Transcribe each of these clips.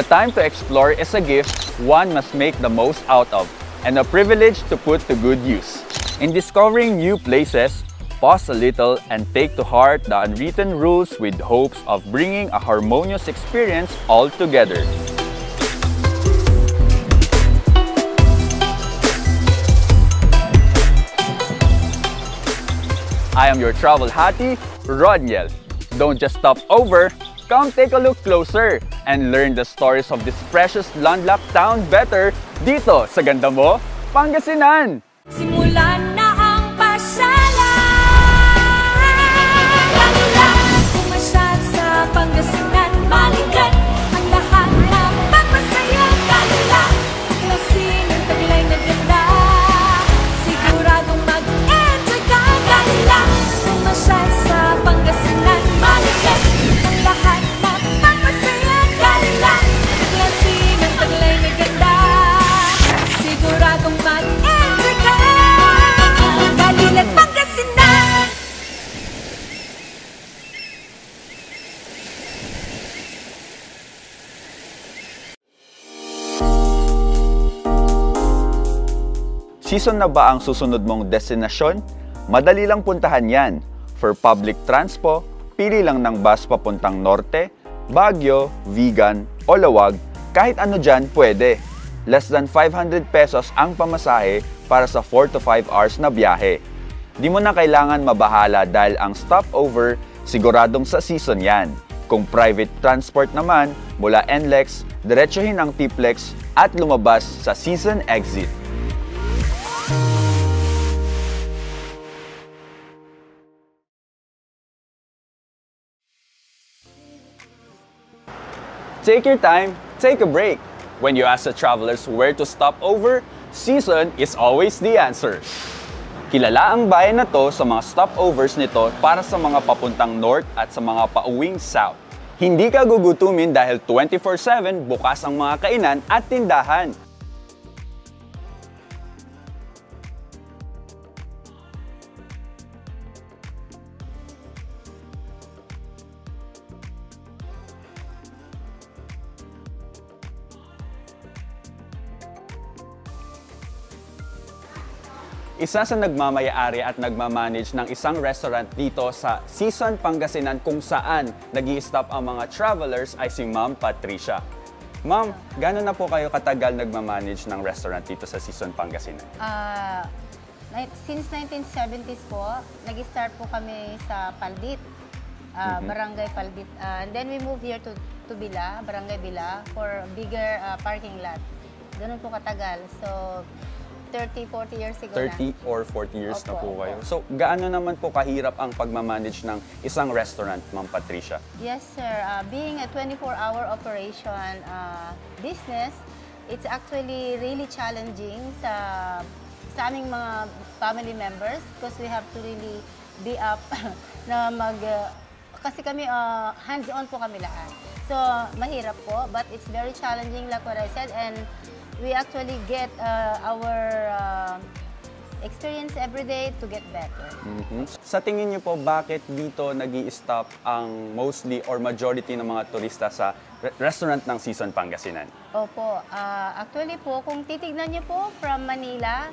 The time to explore is a gift one must make the most out of, and a privilege to put to good use. In discovering new places, pause a little and take to heart the unwritten rules with hopes of bringing a harmonious experience all together. I am your travel hati, Roniel. Don't just stop over, come take a look closer and learn the stories of this precious landlocked town better dito sa ganda mo, Pangasinan! Simulan na ang pasyalan, lalo lang pumasyal sa Pangasinan, balikan ang lahat ng pagpasaya, lalo lang klasin ang taglay na ganda, siguradong mag-enjoy ka, lalo lang pumasyal sa Pangasinan, balikan ang lahat ng pagpasaya, lalo lang klasin ang taglay na ganda, siguradong mag-enjoy ka, Balilan, Pangasinan! Season na ba ang susunod mong destinasyon? Madali lang puntahan yan. For public transpo, pili lang ng bus papuntang Norte, Baguio, Vigan o Lawag, kahit ano dyan pwede. Less than 500 pesos ang pamasahe para sa 4 to 5 hours na biyahe. Di mo na kailangan mabahala dahil ang stopover siguradong sa season yan. Kung private transport naman, mula NLEX, diretsuhin ang TPLEX at lumabas sa season exit. Take your time, take a break. When you ask the travelers where to stop over, season is always the answer. Kilala ang bayan na to sa mga stopovers nito para sa mga papuntang north at sa mga pauwing south. Hindi ka gugutumin dahil 24/7 bukas ang mga kainan at tindahan. Isa sa nagmamayari at nagmamanage ng isang restaurant dito sa Season Pangasinan kung saan nag-i-stop ang mga travelers ay si Ma'am Patricia. Ma'am, gano'n na po kayo katagal nagmamanage ng restaurant dito sa Season Pangasinan? Since 1970s po, nag-start po kami sa Paldit, Barangay Paldit. And then we moved here to Bila, Barangay Bila, for a bigger parking lot. Ganun po katagal. So, 30-40 years siguro 30 or 40 years na po kayo. So, gaano naman po kahirap ang pagmamanage ng isang restaurant, Ma'am Patricia? Yes, sir. Being a 24-hour operation business, it's actually really challenging sa aming mga family members because we have to really be up na kasi kami hands-on po kami lahat. So, mahirap po, but it's very challenging like what I said, and we actually get our experience every day to get better. Sa tingin niyo po, bakit dito nag-i-stop ang mostly or majority ng mga turista sa restaurant ng Season Pangasinan? Opo. Actually po, kung titignan niyo po from Manila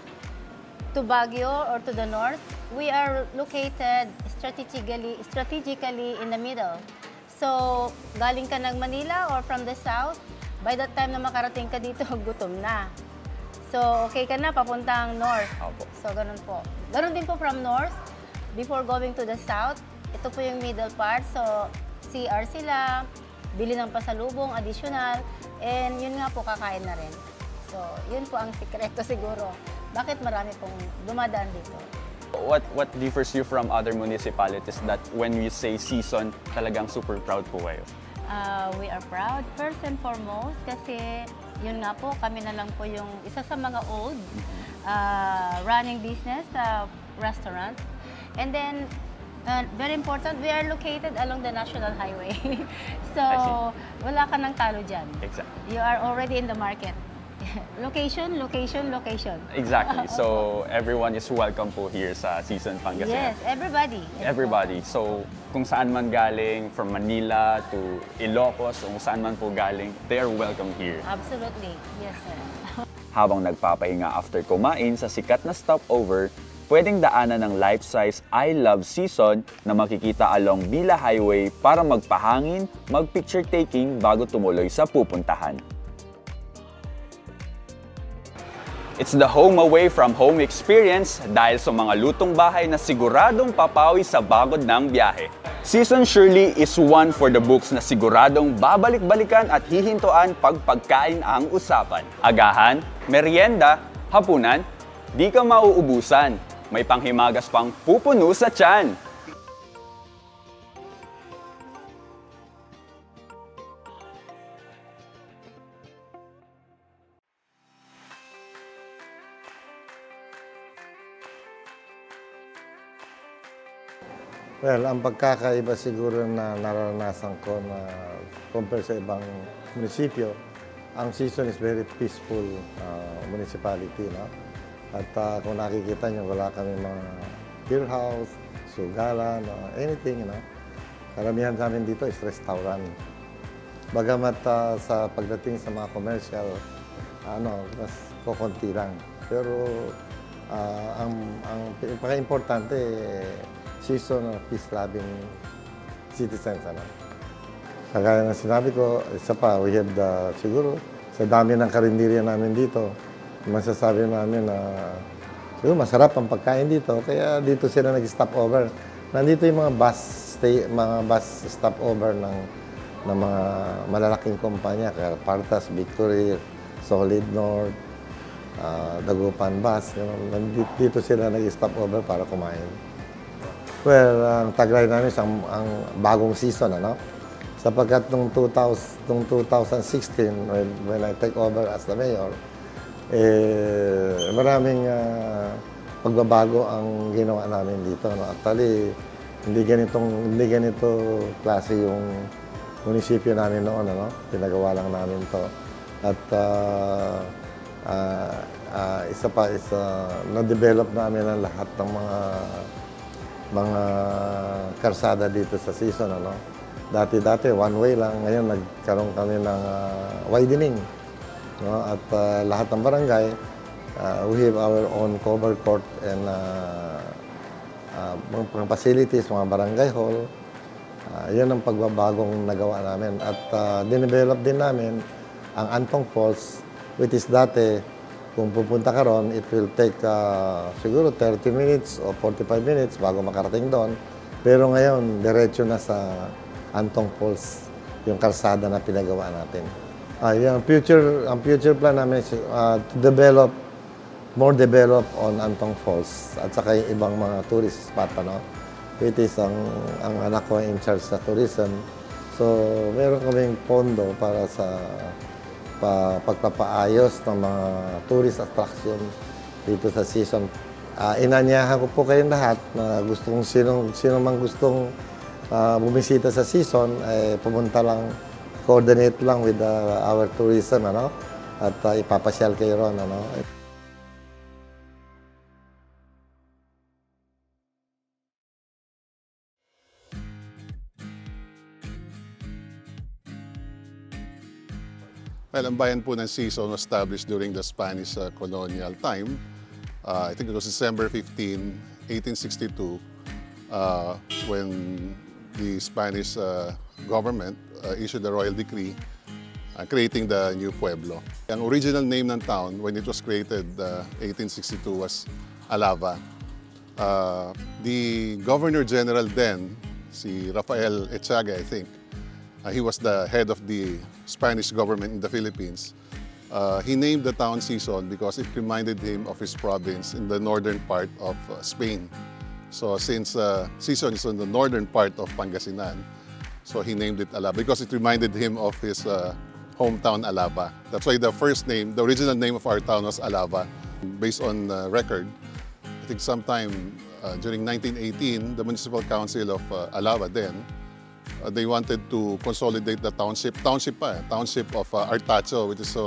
to Baguio or to the north, we are located strategically in the middle. So, galing ka ng Manila or from the south, by that time na makarating ka dito, gutom na. So, okay ka na, papuntang north. Opo. So, ganun po. Ganun din po from north, before going to the south, ito po yung middle part. So, CR sila, bili ng pasalubong, additional, and yun nga po, kakain na rin. So, yun po ang sikreto siguro. Bakit marami pong dumadaan dito? What differs you from other municipalities that when we say season, talagang super proud po kayo? We are proud, first and foremost, kasi yun nga po, kami na lang po yung isa sa mga old running business restaurant. And then, very important, we are located along the National Highway. So, wala ka nang talo dyan. Exactly. You are already in the market. Location, location, location. Exactly. So everyone is welcome po here sa Season Pangasinan. Yes, everybody. Everybody. So kung saan man galing, from Manila to Ilocos, kung saan man po galing, they are welcome here. Absolutely. Yes, sir. Habang nagpapahinga after kumain sa sikat na stopover, pwedeng daanan ng life-size I Love Season na makikita along Bila Highway para magpahangin, mag-picture taking bago tumuloy sa pupuntahan. It's the home away from home experience dahil sa mga lutong bahay na siguradong papawi sa bagod ng biyahe. Season surely is one for the books na siguradong babalik-balikan at hihintuan pag pagkain ang usapan. Agahan, merienda, hapunan, di ka mauubusan. May panghimagas pang pupuno sa tiyan. Well, ang pagkakaiba siguro na naranasan ko na compare sa ibang munisipyo, ang Season is very peaceful municipality, no? At kung nakikita nyo, wala kami mga beer house, sugalan, anything, you know. Karamihan sa amin dito is restaurant. Bagamat sa pagdating sa mga commercial, mas kukunti lang. Pero ang pinaka-importante, Season peace-loving citizens. Kagaya ng sinabi ko, isa pa, we have siguro, sa dami ng karinderya namin dito, masasabi namin na siguro masarap ang pagkain dito, kaya dito sila nag-stop over. Nandito yung mga bus stop over ng mga malalaking kumpanya, kaya Partas, Victory, Solid North, Dagupan Bus, dito sila nag-stop over para kumain. Well, ang tagline namin ang bagong season, sapagkat nung 2016, when I take over as the mayor, maraming pagbabago ang ginawa namin dito. Actually, hindi ganito klase yung munisipyo namin noon. Pinagawa lang namin to. At isa pa, na-develop namin ang lahat ng mga karsada dito sa Season. Dati one way lang, ngayon nagkaroon kami ng widening. At lahat ng barangay, we have our own covered court and mga facilities, mga barangay hall. Yan ang pagbabagong nagawa namin. At dinevelop din namin ang Antong Falls, which is dati, kung pupunta ka ron, it will take siguro 30 minutes o 45 minutes bago makarating doon. Pero ngayon, diretso na sa Antong Falls, yung kalsada na pinagawa natin. Ang future plan namin is to more develop on Antong Falls at saka yung ibang mga tourist spot. It is ang anak ko in charge sa tourism. So, meron kaming pondo para sa pagpapaayos ng mga tourist attraction dito sa Season. Inanyahan ko po kayong lahat na sino mang gustong bumisita sa Season, pumunta lang, coordinate lang with our tourism, at ipapasyal kayo ron. Well, ang bayan po ng Season was established during the Spanish colonial time. I think it was December 15, 1862, when the Spanish government issued a royal decree creating the new pueblo. Ang original name ng town when it was created, 1862, was Alava. The Governor General then, si Rafael Echaga, I think, he was the head of the Spanish government in the Philippines. He named the town Season because it reminded him of his province in the northern part of Spain. So since Season is on the northern part of Pangasinan, so he named it Alava because it reminded him of his hometown Alava. That's why the original name of our town was Alava. Based on record, I think sometime during 1918, the Municipal Council of Alava then, they wanted to consolidate the township of Artacho, which is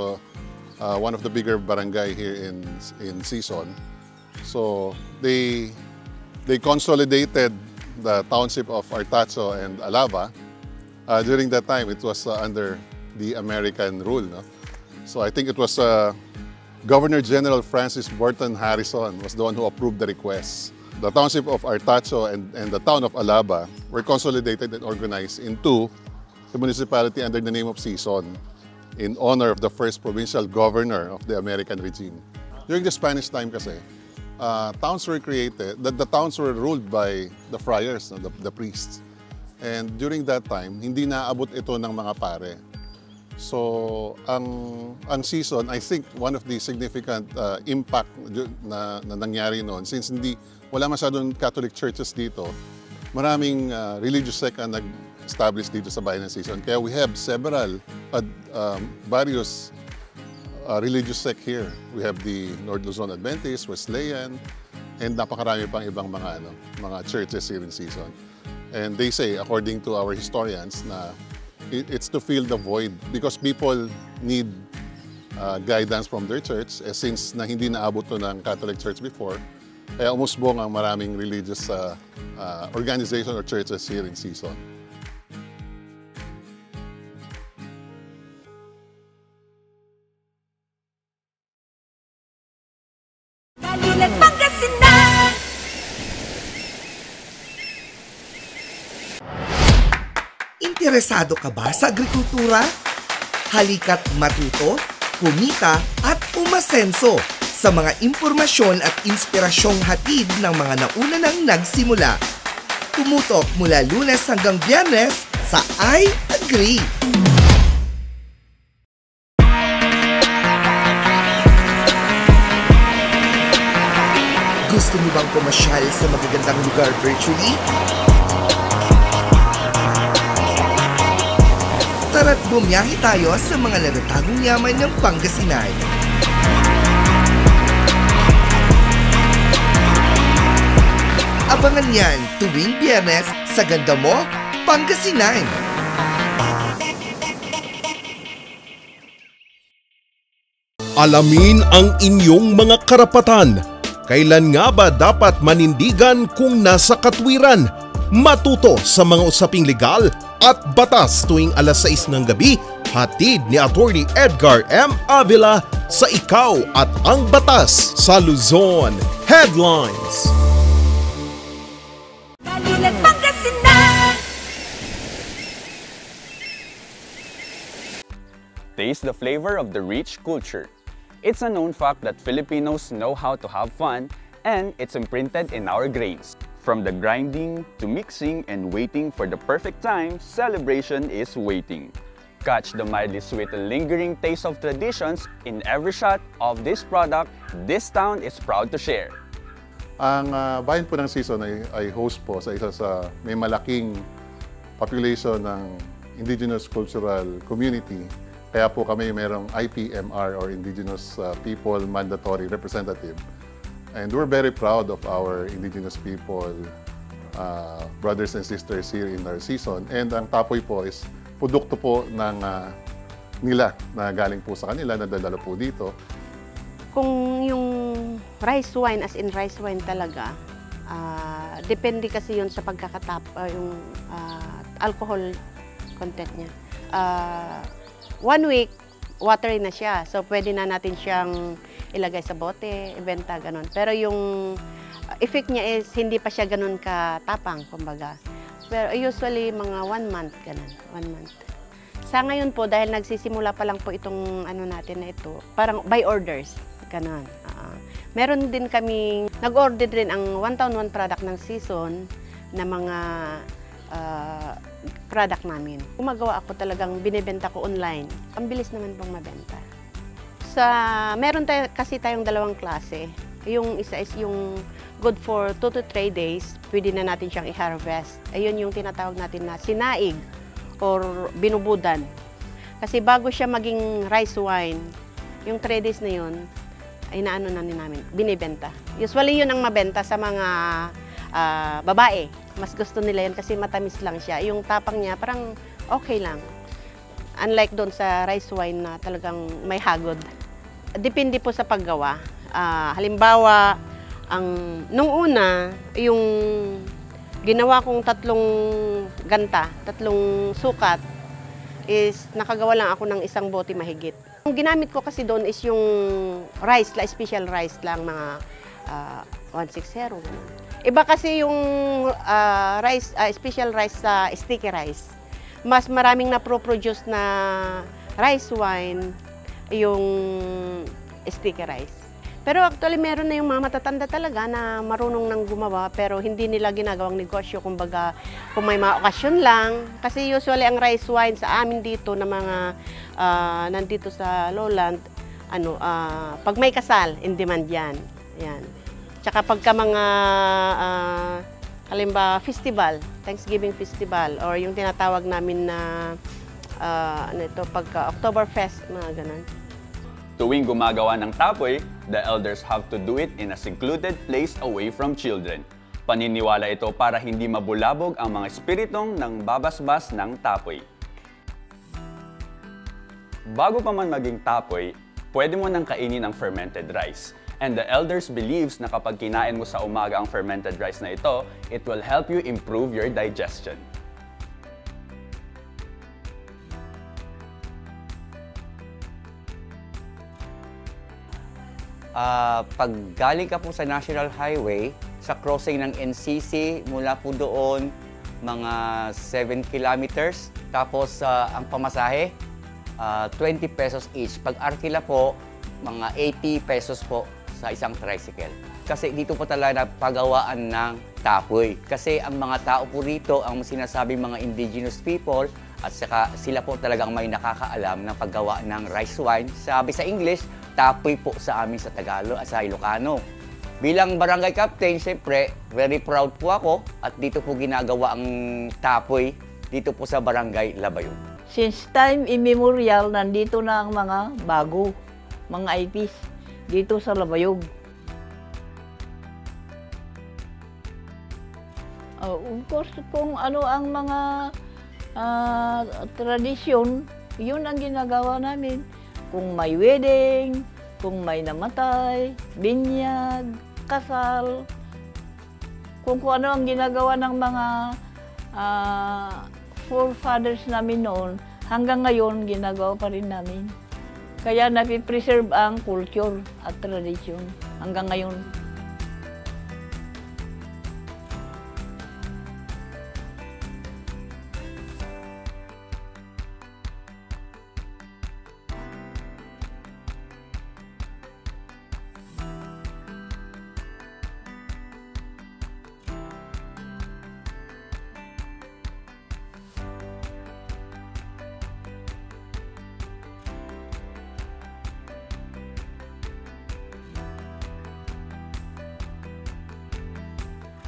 one of the bigger barangay here in Sison. So they consolidated the township of Artacho and Alaba. During that time, it was under the American rule. No? So I think it was Governor General Francis Burton Harrison was the one who approved the request. The township of Artacho and the town of Alaba were consolidated and organized into the municipality under the name of Sison in honor of the first provincial governor of the American regime. During the Spanish time kasi, towns were created, the towns were ruled by the friars, the priests. And during that time, hindi naabot ito ng mga pare. So, ang Sison, I think one of the significant impact na nangyari noon, since wala masyadong Catholic churches dito, maraming religious sect ang nag-establish dito sa bayan ng Sison. Kaya we have various religious sect here. We have the North Luzon Adventist, Wesleyan, and napakarami pang ibang mga churches here in Sison. And they say, according to our historians, na it's to fill the void because people need guidance from their church since na hindi naabot to ng Catholic Church before. Kaya umusbong ang maraming religious organization or churches here in Sison. Dalilan Pangasinan. Interesado ka ba sa agrikultura? Halika't matuto, kumita at umasenso sa mga impormasyon at inspirasyong hatid ng mga nauna nang nagsimula. Tumutok mula Lunes hanggang Biyernes sa I Agree. Gusto mo bang pumasyal sa magagandang lugar virtually? Tara't bumiyahe tayo sa mga natatagong yaman ng Pangasinan. Abangan yan tuwing Biyernes sa Ganda Mo, Pangasinan. Alamin ang inyong mga karapatan. Kailan nga ba dapat manindigan kung nasa katwiran? Matuto sa mga usaping legal at batas tuwing alas 6 ng gabi, hatid ni Attorney Edgar M. Avila sa Ikaw at ang Batas sa Luzon. Headlines. Dalilan Pangasinan. Taste the flavor of the rich culture. It's a known fact that Filipinos know how to have fun, and it's imprinted in our grains. From the grinding to mixing and waiting for the perfect time, celebration is waiting. Catch the mildly sweet and lingering taste of traditions in every shot of this product this town is proud to share. Ang bayan po ng Sison ay host po sa isa sa may malaking population ng indigenous cultural community. Kaya po kami mayroong IPMR or Indigenous People Mandatory Representative. And we're very proud of our indigenous people, brothers and sisters here in our Sison. And ang tapoy po is produkto po ng nila na galing po sa kanila, nadadala po dito. Kung yung rice wine, as in rice wine talaga, depende kasi yun sa pagkakatap, yung alcohol content niya. 1 week, watery na siya. So, pwede na natin siyang ilagay sa bote, ibenta, ganun. Pero yung effect niya is hindi pa siya ganun katapang, kumbaga. Pero usually, mga 1 month, ganun. 1 month. Sa ngayon po, dahil nagsisimula pa lang po itong ano natin na ito, parang by orders, ganun. Meron din kaming, nag-order din ang 1-town-1 product ng Sison na mga product namin. Gumagawa ako talagang binibenta ko online. Ang bilis naman pong mabenta. Meron kasi tayong 2 klase. Yung isa is yung good for 2 to 3 days. Pwede na natin siyang i-harvest. Ayun yung tinatawag natin na sinaig or binubudan. Kasi bago siya maging rice wine, yung 3 days na yun, ay naano na namin, binibenta. Usually yun ang mabenta sa mga babae. Mas gusto nila yan kasi matamis lang siya. Yung tapang niya parang okay lang. Unlike doon sa rice wine na talagang may hagod. depende po sa paggawa. Halimbawa, nung una, yung ginawa kong 3 ganta, 3 sukat, is nakagawa lang ako ng 1 bote mahigit. Yung ginamit ko kasi doon is yung rice, special rice lang, mga 160. Iba kasi yung rice, special rice sa sticky rice. Mas maraming na-produce na rice wine yung sticky rice. Pero actually, meron na yung mga matatanda talaga na marunong nang gumawa pero hindi nila ginagawang negosyo. Kumbaga, kung may mga okasyon lang. Kasi usually ang rice wine sa amin dito na mga nandito sa lowland, pag may kasal, in demand yan. Yan. Tsaka pagka mga, halimbawa, festival, Thanksgiving festival, or yung tinatawag namin na, pagka Oktoberfest, mga ganun. Tuwing gumagawa ng tapoy, the elders have to do it in a secluded place away from children. Paniniwala ito para hindi mabulabog ang mga espiritong nang babasbas ng tapoy. Bago pa man maging tapoy, pwede mo nang kainin ang fermented rice. And the elders believes na kapag kinain mo sa umaga ang fermented rice na ito, it will help you improve your digestion. Pag galing ka po sa National Highway, sa crossing ng NCC, mula po doon, mga 7 kilometers. Tapos ang pamasahe, 20 pesos each. Pag Arkila po, mga 80 pesos po sa isang tricycle. Kasi dito po talaga pagawaan ng tapoy. Kasi ang mga tao po rito, ang sinasabing mga indigenous people, at saka sila po talagang may nakakaalam ng paggawa ng rice wine. Sabi sa English, tapoy po sa amin sa Tagalog at sa Ilocano. Bilang barangay captain, siyempre, very proud po ako at dito po ginagawa ang tapoy dito po sa barangay Labayog. Since time immemorial, nandito na ang mga bago, mga IPs dito sa Labayog. Of course, kung ano ang mga tradisyon, yun ang ginagawa namin. Kung may wedding, kung may namatay, binyag, kasal, kung ano ang ginagawa ng mga forefathers namin noon, hanggang ngayon ginagawa pa rin namin. Kaya napipreserve ang culture at tradisyon hanggang ngayon.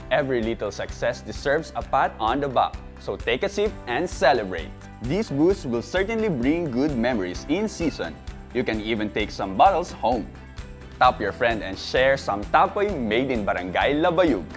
Every little success deserves a pat on the back, so take a sip and celebrate. These booths will certainly bring good memories in season. You can even take some bottles home. Tap your friend and share some tapoy made in Barangay Labayog.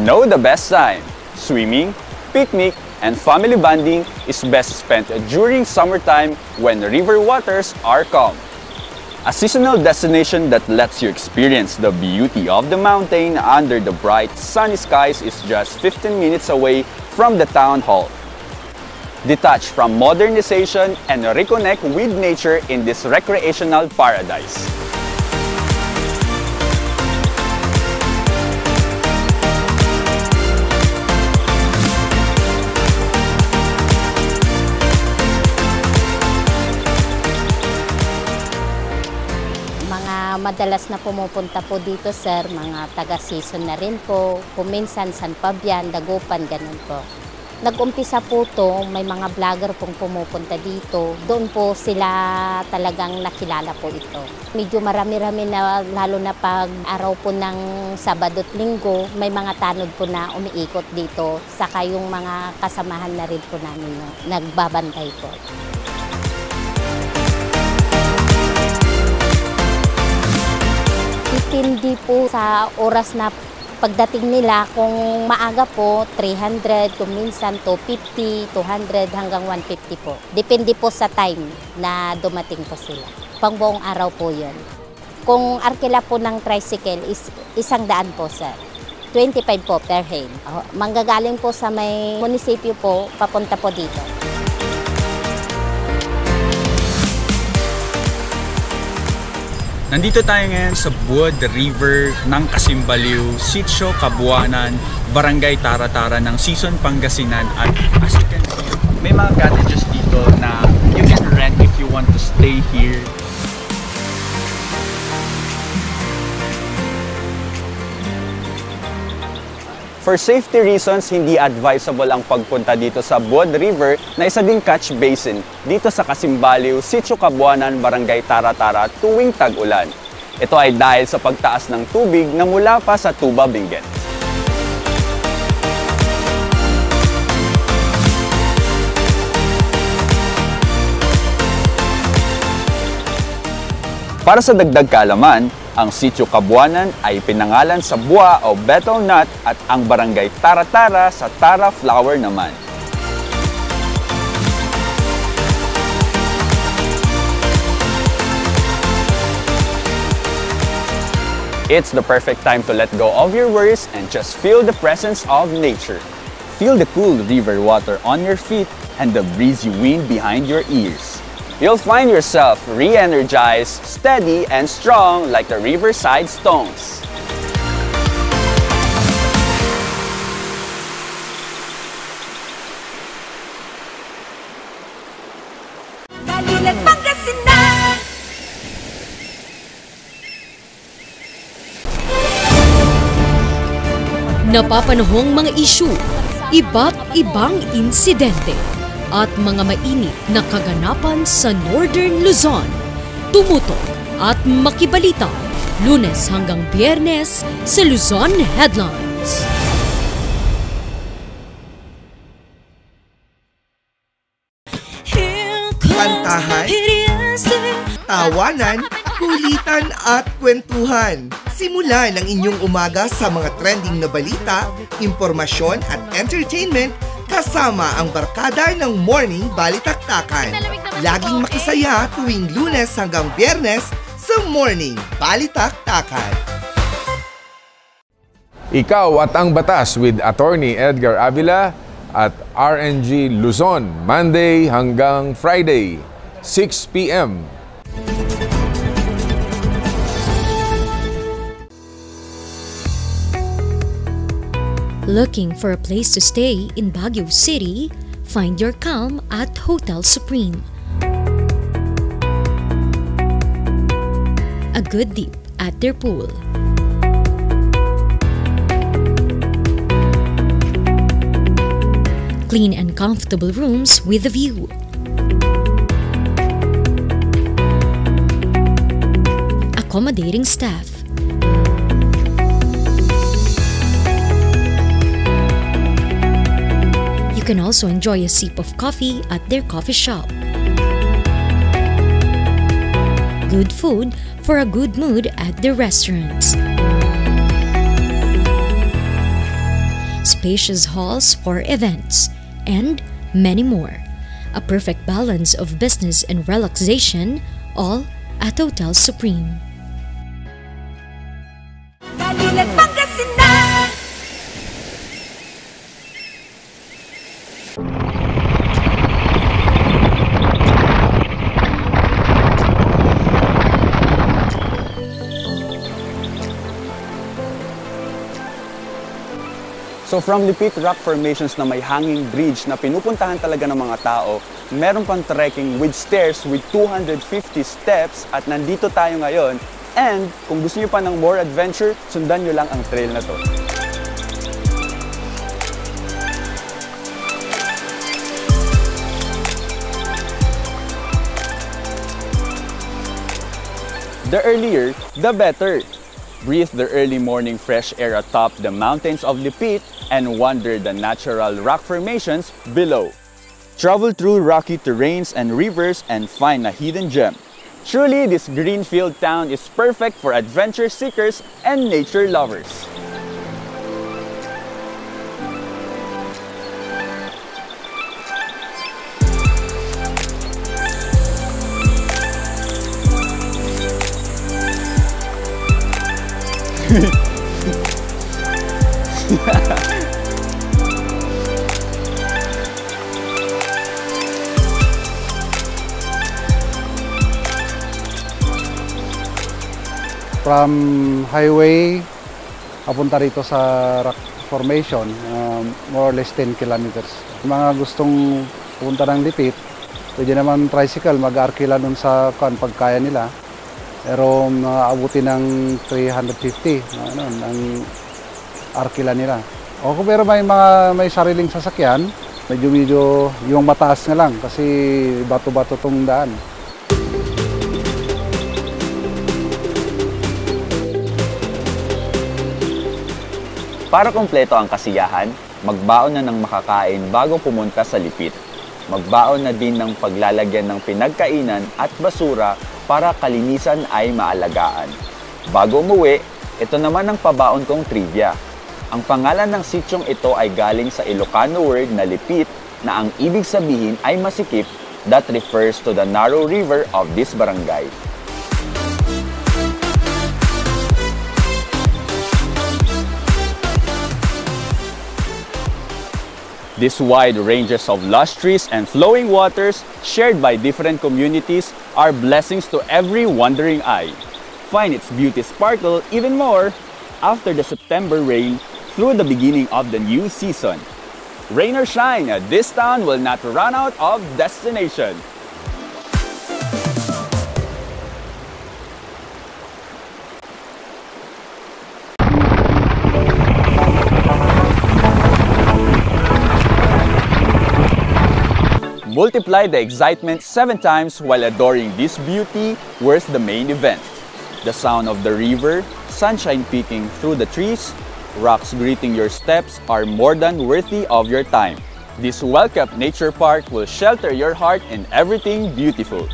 Know the best time. Swimming, picnic, and family bonding is best spent during summertime when river waters are calm. A seasonal destination that lets you experience the beauty of the mountain under the bright sunny skies is just 15 minutes away from the town hall. Detach from modernization and reconnect with nature in this recreational paradise. mga madalas na pumupunta po dito, sir, mga taga-season na rin po. Kuminsan, San Fabian, Dagupan, ganun po. Nag-umpisa po to, may mga vlogger pong pumupunta dito. Doon po sila talagang nakilala po ito. Medyo marami-rami na, lalo na pag araw po ng Sabado at Linggo, may mga tanod po na umiikot dito. Saka yung mga kasamahan na rin po namin no, nagbabantay po. Hindi po sa oras na pagdating nila, kung maaga po, 300, kung minsan 250, 200 hanggang 150 po. Depende po sa time na dumating po sila. Pang buong araw po yun. Kung arkila po ng tricycle is 100 po, sir. 25 po per head. Manggagaling po sa may munisipyo po, papunta po dito. Nandito tayo ngayon sa Buod River ng Kasimbaliw, Sitio Kabuanan, Barangay Tara-Tara ng Season Pangasinan. At as you can see, may mga cottages dito na you can rent if you want to stay here. For safety reasons, hindi advisable ang pagpunta dito sa Buod River na isa ding catch basin dito sa Kasimbaliw, Sitio Kabuanan, Barangay Tara-Tara tuwing tag-ulan. Ito ay dahil sa pagtaas ng tubig na mula pa sa Tuba Benguet. Para sa dagdag kaalaman, ang Sitio Kabuanan ay pinangalan sa buwa o betel nut at ang Barangay Tara-Tara sa Tara flower naman. It's the perfect time to let go of your worries and just feel the presence of nature. Feel the cool river water on your feet and the breezy wind behind your ears. You'll find yourself re-energized, steady, and strong like the riverside stones. Dalilan Pangasinan. Napapanahong mga isyu, iba't ibang insidente, at mga mainit na kaganapan sa Northern Luzon. Tumutok at makibalita, Lunes hanggang Biyernes sa Luzon Headlines. Kantahan, tawanan, kulitan at kwentuhan. Simulan ang inyong umaga sa mga trending na balita, impormasyon at entertainment kasama ang barkada ng Morning Balitaktakan. Laging makisaya tuwing Lunes hanggang Biyernes sa Morning Balitaktakan. Ikaw at ang Batas with Attorney Edgar Avila at RNG Luzon, Monday hanggang Friday, 6 p.m. Looking for a place to stay in Baguio City? Find your calm at Hotel Supreme. A good dip at their pool. Clean and comfortable rooms with a view. Accommodating staff. You can also enjoy a sip of coffee at their coffee shop. Good food for a good mood at their restaurants. Spacious halls for events, and many more. A perfect balance of business and relaxation, all at Hotel Supreme. Dalilan Pangasinan. So from Lipit Rock Formations na may hanging bridge na pinupuntahan talaga ng mga tao, meron pang trekking with stairs with 250 steps at nandito tayo ngayon And kung gusto nyo pa ng more adventure, sundan nyo lang ang trail na to. The earlier, the better. Breathe the early morning fresh air atop the mountains of Lipit and wander the natural rock formations below. Travel through rocky terrains and rivers and find a hidden gem. Truly, this greenfield town is perfect for adventure seekers and nature lovers. From highway papunta rito sa rock formation, more or less 10 kilometers. Mga gustong pupunta ng Lipit, pwede naman tricycle, mag-arkila nun sa pagkaya nila. Pero maabuti ng 350 ang arkila nila. O kung pero may sariling sasakyan, medyo yung mataas na lang kasi bato-bato tong daan. Para kumpleto ang kasiyahan, magbaon na ng makakain bago pumunta sa Lipit. Magbaon na din ng paglalagyan ng pinagkainan at basura para kalinisan ay maalagaan. Bago umuwi, ito naman ang pabaon kong trivia. Ang pangalan ng sityong ito ay galing sa Ilocano word na Lipit na ang ibig sabihin ay masikip, that refers to the narrow river of this barangay. These wide ranges of lush trees and flowing waters shared by different communities are blessings to every wandering eye. Find its beauty sparkle even more after the September rain through the beginning of the new season. Rain or shine, this town will not run out of destination. Multiply the excitement 7 times while adoring this beauty. Where's the main event? The sound of the river, sunshine peeking through the trees, rocks greeting your steps are more than worthy of your time. This well-kept nature park will shelter your heart in everything beautiful.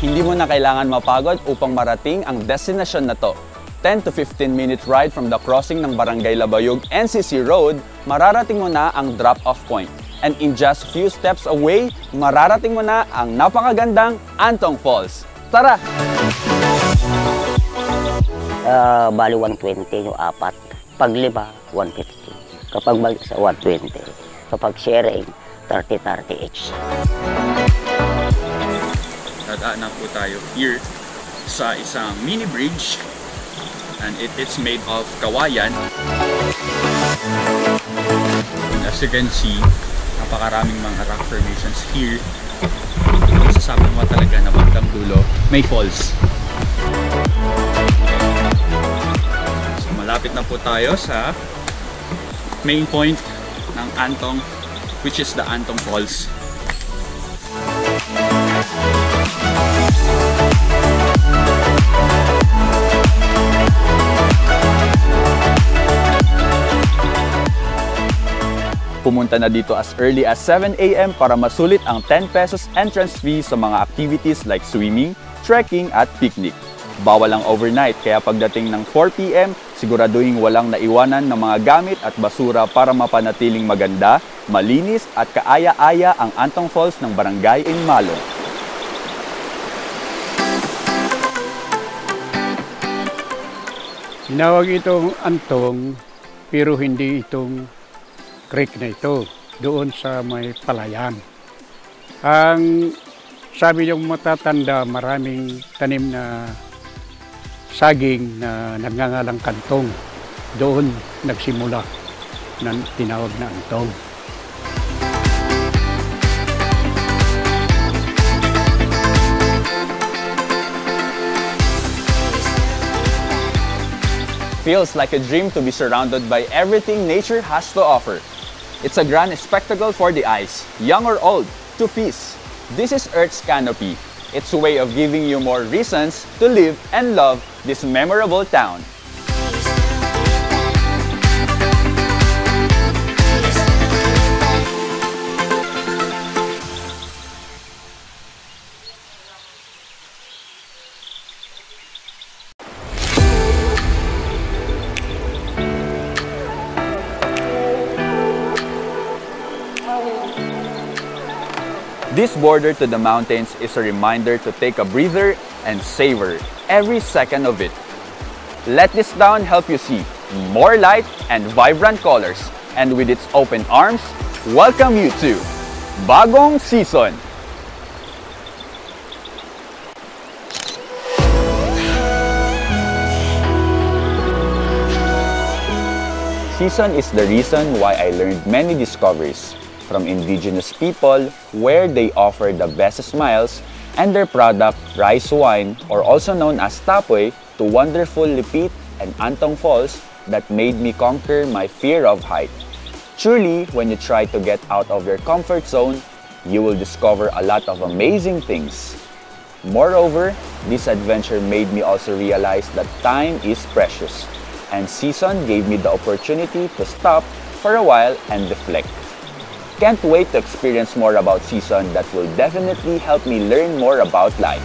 Hindi mo na kailangan mapagod upang marating ang destinasyon na to. 10 to 15 minute ride from the crossing ng Barangay Labayog NCC Road, mararating mo na ang drop-off point. And in just few steps away, mararating mo na ang napakagandang Antong Falls. Tara! Bali 120 yung apat. Pag 5, 150. Kapag balik sa 120. Kapag sharing, 30-30 each. Dadaanan po tayo here sa isang mini bridge and it's made of kawayan. As you can see, napakaraming mga rock formations here. Masasabi mo talaga na bandang dulo may falls. So malapit na po tayo sa main point ng Antong, which is the Antong Falls. Pumunta na dito as early as 7 AM para masulit ang 10 pesos entrance fee sa mga activities like swimming, trekking at picnic. Bawal ang overnight kaya pagdating ng 4 PM, siguraduhin walang naiwanan ng mga gamit at basura para mapanatiling maganda, malinis at kaaya-aya ang Antong Falls ng Barangay Inmalong. Tinawag itong Antong pero hindi itong creek na ito, doon sa may palayan. Ang sabi yung matatanda, maraming tanim na saging na nagngangalang kantong. Doon nagsimula na tinawag na Antong. Feels like a dream to be surrounded by everything nature has to offer. It's a grand spectacle for the eyes, young or old, to feast. This is Earth's canopy. It's a way of giving you more reasons to live and love this memorable town. This border to the mountains is a reminder to take a breather and savor every second of it. Let this town help you see more light and vibrant colors, and with its open arms, welcome you to Bagong Season. Season is the reason why I learned many discoveries from indigenous people where they offer the best smiles and their product rice wine, or also known as Tapoy, to wonderful Lipit and Antong Falls that made me conquer my fear of height. Truly, when you try to get out of your comfort zone, you will discover a lot of amazing things. Moreover, this adventure made me also realize that time is precious, and Season gave me the opportunity to stop for a while and reflect. Can't wait to experience more about Season that will definitely help me learn more about life.